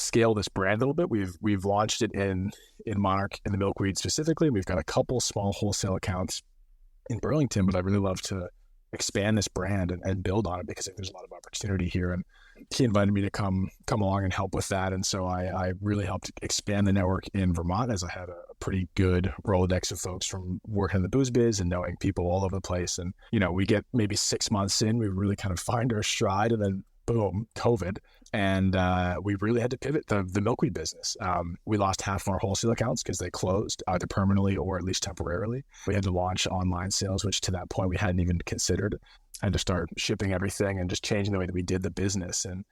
scale this brand a little bit. We've launched it in Monarch and the Milkweed specifically. We've got a couple small wholesale accounts in Burlington, but I'd really love to expand this brand and build on it because I think there's a lot of opportunity here. And he invited me to come along and help with that. And so I really helped expand the network in Vermont, as I had a pretty good Rolodex of folks from working in the booze biz and knowing people all over the place. And, we get maybe 6 months in, we really kind of find our stride, and then boom, COVID. And we really had to pivot the Milkweed business. We lost half of our wholesale accounts because they closed either permanently or at least temporarily. We had to launch online sales, which to that point we hadn't even considered. I had to start shipping everything and just changing the way that we did the business. And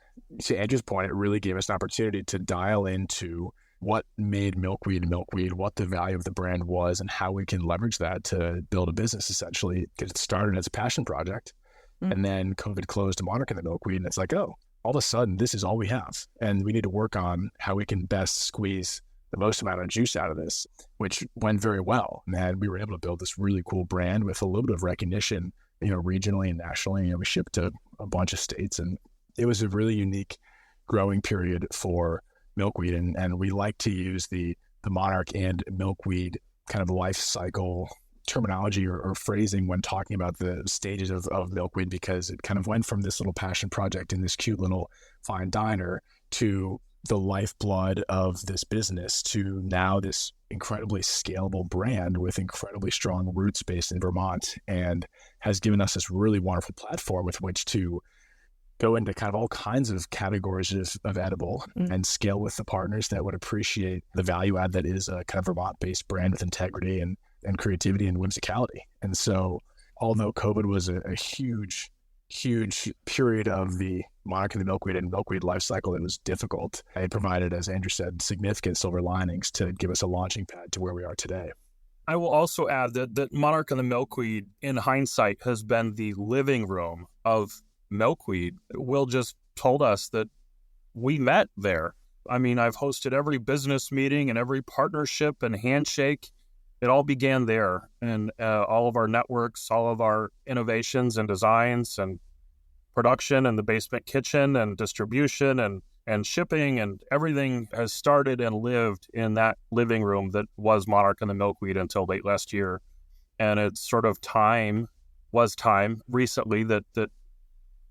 to Andrew's point, it really gave us an opportunity to dial into what made Milkweed, what the value of the brand was, and how we can leverage that to build a business, essentially, get it started as a passion project. And then COVID closed Monarch and the Milkweed, and it's like, oh, all of a sudden, this is all we have. And we need to work on how we can best squeeze the most amount of juice out of this, which went very well. And we were able to build this really cool brand with a little bit of recognition, regionally and nationally. We shipped to a bunch of states, and it was a really unique growing period for Milkweed. And we like to use the Monarch and Milkweed kind of life cycle terminology or phrasing when talking about the stages of Milkweed, because it kind of went from this little passion project in this cute little fine diner to the lifeblood of this business to now this incredibly scalable brand with incredibly strong roots based in Vermont, and has given us this really wonderful platform with which to go into kind of all kinds of categories of edible and scale with the partners that would appreciate the value add that is a kind of Vermont-based brand with integrity and creativity and whimsicality. And so, although COVID was a huge period of the Monarch and the Milkweed life cycle, it was difficult. It provided, as Andrew said, significant silver linings to give us a launching pad to where we are today. I will also add that Monarch and the Milkweed, in hindsight, has been the living room of Milkweed. Will just told us that we met there. I mean, I've hosted every business meeting and every partnership and handshake. It all began there, and all of our networks, all of our innovations and designs and production and the basement kitchen and distribution and shipping and everything has started and lived in that living room that was Monarch and the Milkweed until late last year. And it's sort of time recently that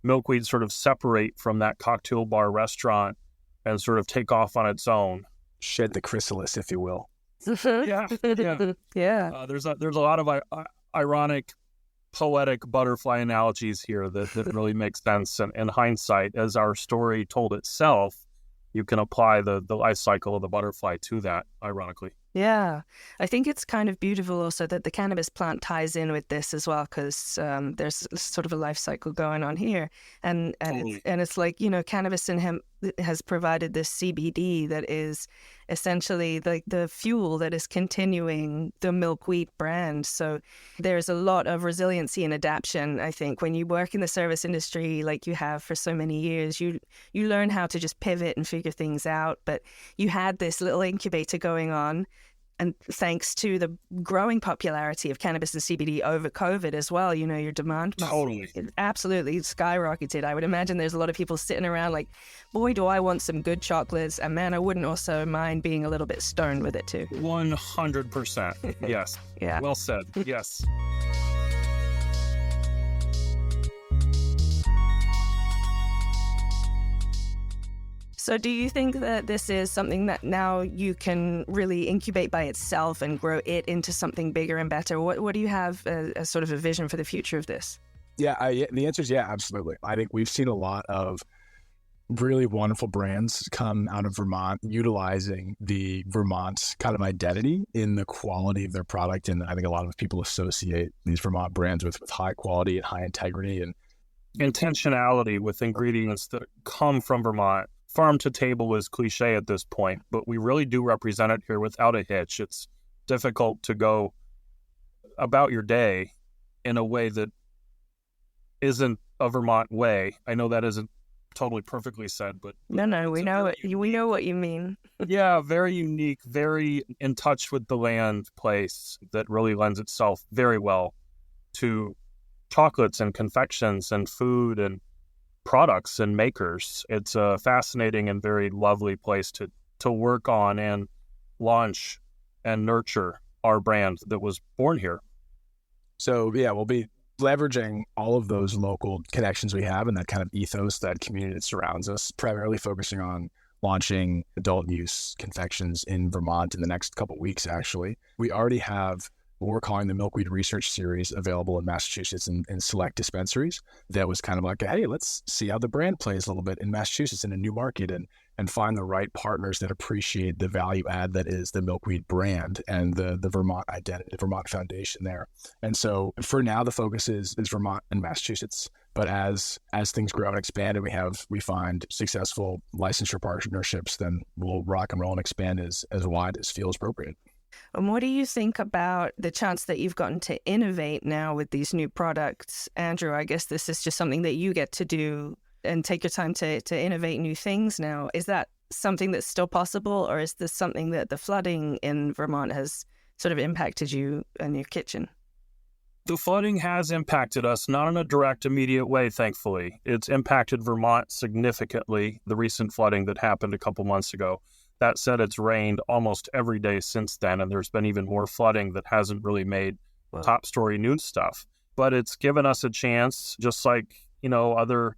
Milkweed sort of separate from that cocktail bar restaurant and sort of take off on its own. Shed the chrysalis, if you will. Yeah. There's a lot of ironic, poetic butterfly analogies here that really make sense. And in hindsight, as our story told itself, you can apply the life cycle of the butterfly to that, ironically. Yeah, I think it's kind of beautiful also that the cannabis plant ties in with this as well, because there's sort of a life cycle going on here. And Totally. it's like, cannabis and hemp has provided this CBD that is essentially like the fuel that is continuing the Milkweed brand. So there's a lot of resiliency and adaptation. I think when you work in the service industry like you have for so many years, you learn how to just pivot and figure things out. But you had this little incubator going on, and thanks to the growing popularity of cannabis and CBD over COVID as well, your demand Totally. absolutely skyrocketed. I would imagine there's a lot of people sitting around like, boy, do I want some good chocolates. And man, I wouldn't also mind being a little bit stoned with it too. 100%. Yes. Yeah. Well said. Yes. So do you think that this is something that now you can really incubate by itself and grow it into something bigger and better? What do you have as sort of a vision for the future of this? Yeah, the answer is yeah, absolutely. I think we've seen a lot of really wonderful brands come out of Vermont utilizing the Vermont kind of identity in the quality of their product. And I think a lot of people associate these Vermont brands with high quality and high integrity and intentionality with ingredients that come from Vermont. Farm to table is cliche at this point, but we really do represent it here without a hitch. It's difficult to go about your day in a way that isn't a Vermont way. I know that isn't totally perfectly said, but no, we know what you mean. Yeah, very unique, very in touch with the land place that really lends itself very well to chocolates and confections and food and products and makers. It's a fascinating and very lovely place to work on and launch and nurture our brand that was born here. So yeah, we'll be leveraging all of those local connections we have and that kind of ethos, that community that surrounds us, primarily focusing on launching adult use confections in Vermont in the next couple of weeks, actually. We already have what we're calling the Milkweed Research Series available in Massachusetts in select dispensaries. That was kind of like, hey, let's see how the brand plays a little bit in Massachusetts in a new market and find the right partners that appreciate the value add that is the Milkweed brand and the Vermont identity, the Vermont foundation there. And so for now, the focus is Vermont and Massachusetts. But as things grow and expand and we find successful licensure partnerships, then we'll rock and roll and expand as wide as feels appropriate. And what do you think about the chance that you've gotten to innovate now with these new products? Andrew, I guess this is just something that you get to do and take your time to innovate new things now. Is that something that's still possible, or is this something that the flooding in Vermont has sort of impacted you and your kitchen? The flooding has impacted us, not in a direct, immediate way, thankfully. It's impacted Vermont significantly, the recent flooding that happened a couple months ago. That said, it's rained almost every day since then, and there's been even more flooding that hasn't really made top story news stuff. But it's given us a chance, just like, other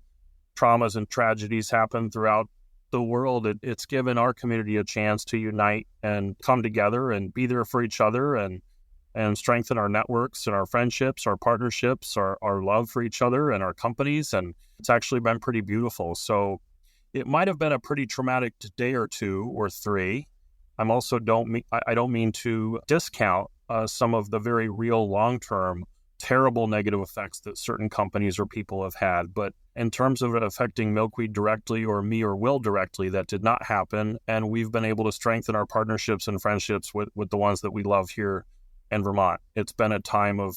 traumas and tragedies happen throughout the world. It's given our community a chance to unite and come together and be there for each other and strengthen our networks and our friendships, our partnerships, our love for each other and our companies. And it's actually been pretty beautiful. So it might have been a pretty traumatic day or two or three. I don't mean to discount some of the very real long-term terrible negative effects that certain companies or people have had. But in terms of it affecting Milkweed directly or me or Will directly, that did not happen. And we've been able to strengthen our partnerships and friendships with the ones that we love here in Vermont. It's been a time of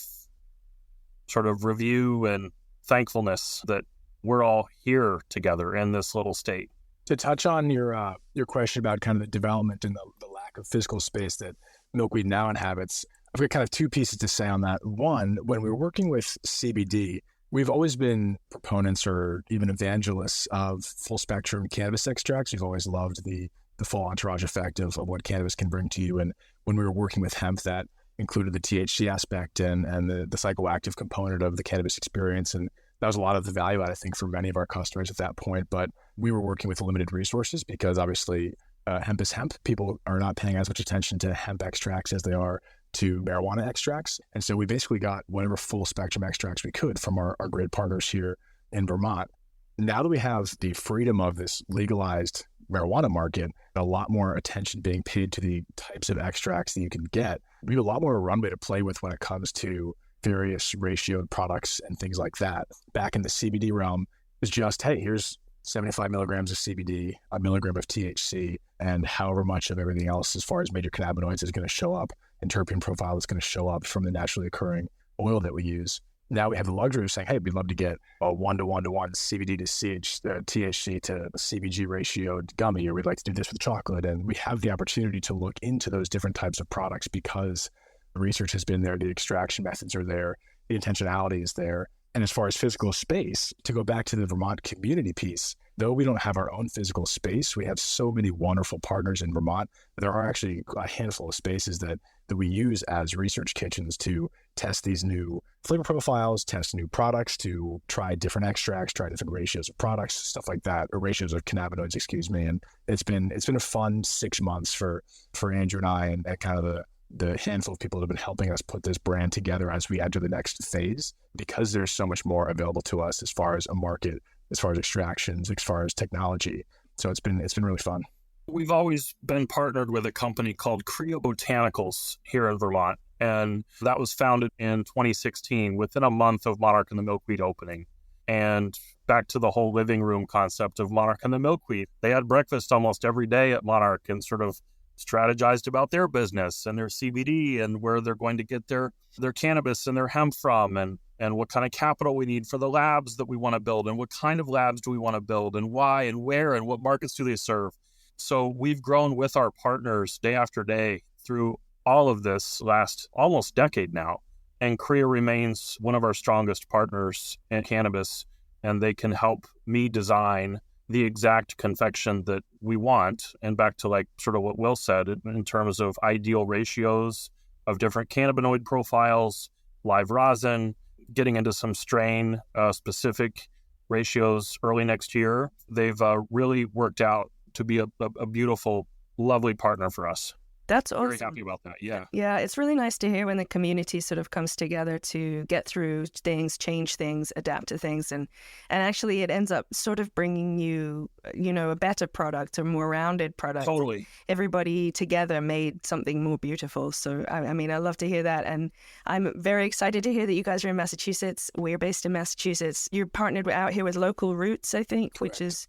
sort of review and thankfulness that we're all here together in this little state. To touch on your question about kind of the development and the lack of physical space that Milkweed now inhabits, I've got kind of two pieces to say on that. One, when we were working with CBD, we've always been proponents or even evangelists of full spectrum cannabis extracts. We've always loved the full entourage effect of what cannabis can bring to you. And when we were working with hemp, that included the THC aspect and the psychoactive component of the cannabis experience. And that was a lot of the value add, I think, for many of our customers at that point. But we were working with limited resources because obviously hemp is hemp. People are not paying as much attention to hemp extracts as they are to marijuana extracts. And so we basically got whatever full spectrum extracts we could from our great partners here in Vermont. Now that we have the freedom of this legalized marijuana market, a lot more attention being paid to the types of extracts that you can get, we have a lot more runway to play with when it comes to various ratioed products and things like that. Back in the CBD realm, it's just, hey, here's 75 milligrams of CBD, a milligram of THC, and however much of everything else as far as major cannabinoids is going to show up, and terpene profile is going to show up from the naturally occurring oil that we use. Now we have the luxury of saying, hey, we'd love to get a 1-to-1-to-1 CBD to THC to CBG ratioed gummy, or we'd like to do this with chocolate. And we have the opportunity to look into those different types of products because the research has been there, the extraction methods are there, the intentionality is there. And as far as physical space, to go back to the Vermont community piece, though we don't have our own physical space, we have so many wonderful partners in Vermont. There are actually a handful of spaces that we use as research kitchens to test these new flavor profiles, test new products, to try different extracts, try different ratios of products, stuff like that, or ratios of cannabinoids, And it's been a fun 6 months for Andrew and I and kind of the handful of people that have been helping us put this brand together as we enter the next phase, because there's so much more available to us as far as a market, as far as extractions, as far as technology. So it's been really fun. We've always been partnered with a company called Creo Botanicals here in Vermont, and that was founded in 2016 within a month of Monarch and the Milkweed opening. And back to the whole living room concept of Monarch and the Milkweed, they had breakfast almost every day at Monarch and sort of strategized about their business and their CBD and where they're going to get their cannabis and their hemp from, and what kind of capital we need for the labs that we want to build, and what kind of labs do we want to build, and why and where, and what markets do they serve. So we've grown with our partners day after day through all of this last almost decade now. And Creo remains one of our strongest partners in cannabis. and they can help me design the exact confection that we want. And back to like sort of what Will said in terms of ideal ratios of different cannabinoid profiles, live rosin, getting into some strain specific ratios early next year. They've really worked out to be a beautiful, lovely partner for us. That's awesome. Very happy about that. Yeah. Yeah, it's really nice to hear when the community sort of comes together to get through things, change things, adapt to things. And actually it ends up sort of bringing you, a better product, a more rounded product. Totally. Everybody together made something more beautiful. So, I mean, I love to hear that. And I'm very excited to hear that you guys are in Massachusetts. We're based in Massachusetts. You're partnered out here with Local Roots, I think, Correct. which is...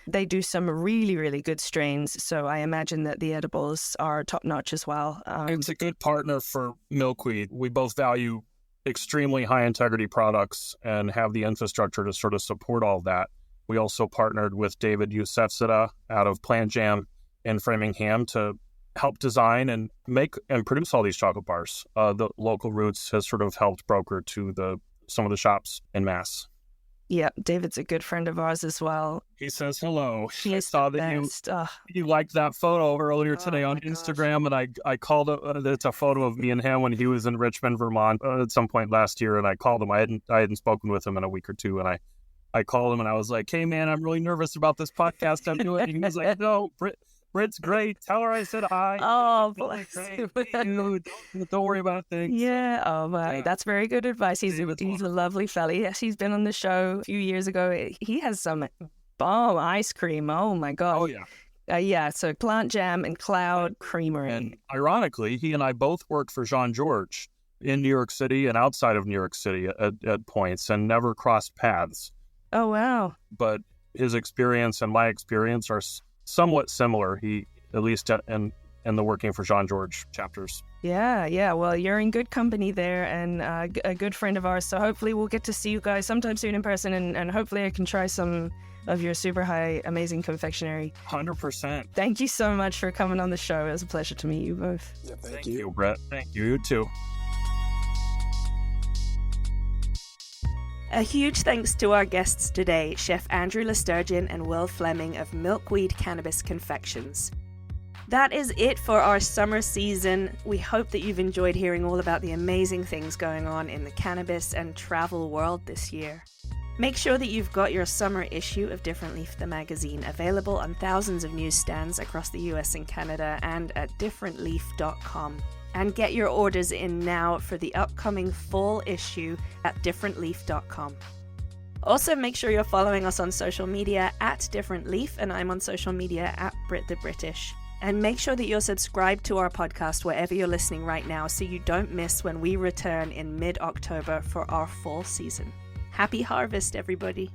They do some really, really good strains, so I imagine that the edibles are top-notch as well. It's a good partner for Milkweed. We both value extremely high-integrity products and have the infrastructure to sort of support all that. We also partnered with David Yusefzada out of Plant Jam in Framingham to help design and make and produce all these chocolate bars. The Local Roots has sort of helped broker to some of the shops in Mass. Yeah, David's a good friend of ours as well. He says hello. He is saw the that best. you liked that photo earlier today on Instagram, and I called it. It's a photo of me and him when he was in Richmond, Vermont, at some point last year, and I called him. I hadn't spoken with him in a week or two, and I called him and I was like, "Hey man, I'm really nervous about this podcast I'm doing." And he was like, "No, Brit's great. Tell her I said hi." Oh, bless you. Don't worry about things. Yeah. Oh, my. Yeah. That's very good advice. He's a lovely fella. Yes, he's been on the show a few years ago. He has some bomb ice cream. Oh, my God. Oh, yeah. Yeah, so Plant Jam and Cloud Creamery. And ironically, he and I both worked for Jean-Georges in New York City and outside of New York City at points and never crossed paths. Oh, wow. But his experience and my experience are somewhat similar, at least in the working for Jean-Georges chapters. Yeah. Well, you're in good company there and a good friend of ours. So hopefully we'll get to see you guys sometime soon in person and hopefully I can try some of your super high, amazing confectionary. 100%. Thank you so much for coming on the show. It was a pleasure to meet you both. Yeah, thank you, Brett. Thank you. You too. A huge thanks to our guests today, Chef Andrew LeSturgeon and Will Fleming of Milkweed Cannabis Confections. That is it for our summer season. We hope that you've enjoyed hearing all about the amazing things going on in the cannabis and travel world this year. Make sure that you've got your summer issue of Different Leaf the magazine available on thousands of newsstands across the US and Canada and at differentleaf.com. And get your orders in now for the upcoming fall issue at differentleaf.com. Also, make sure you're following us on social media at Different Leaf, and I'm on social media at Brit the British. And make sure that you're subscribed to our podcast wherever you're listening right now so you don't miss when we return in mid-October for our fall season. Happy harvest, everybody.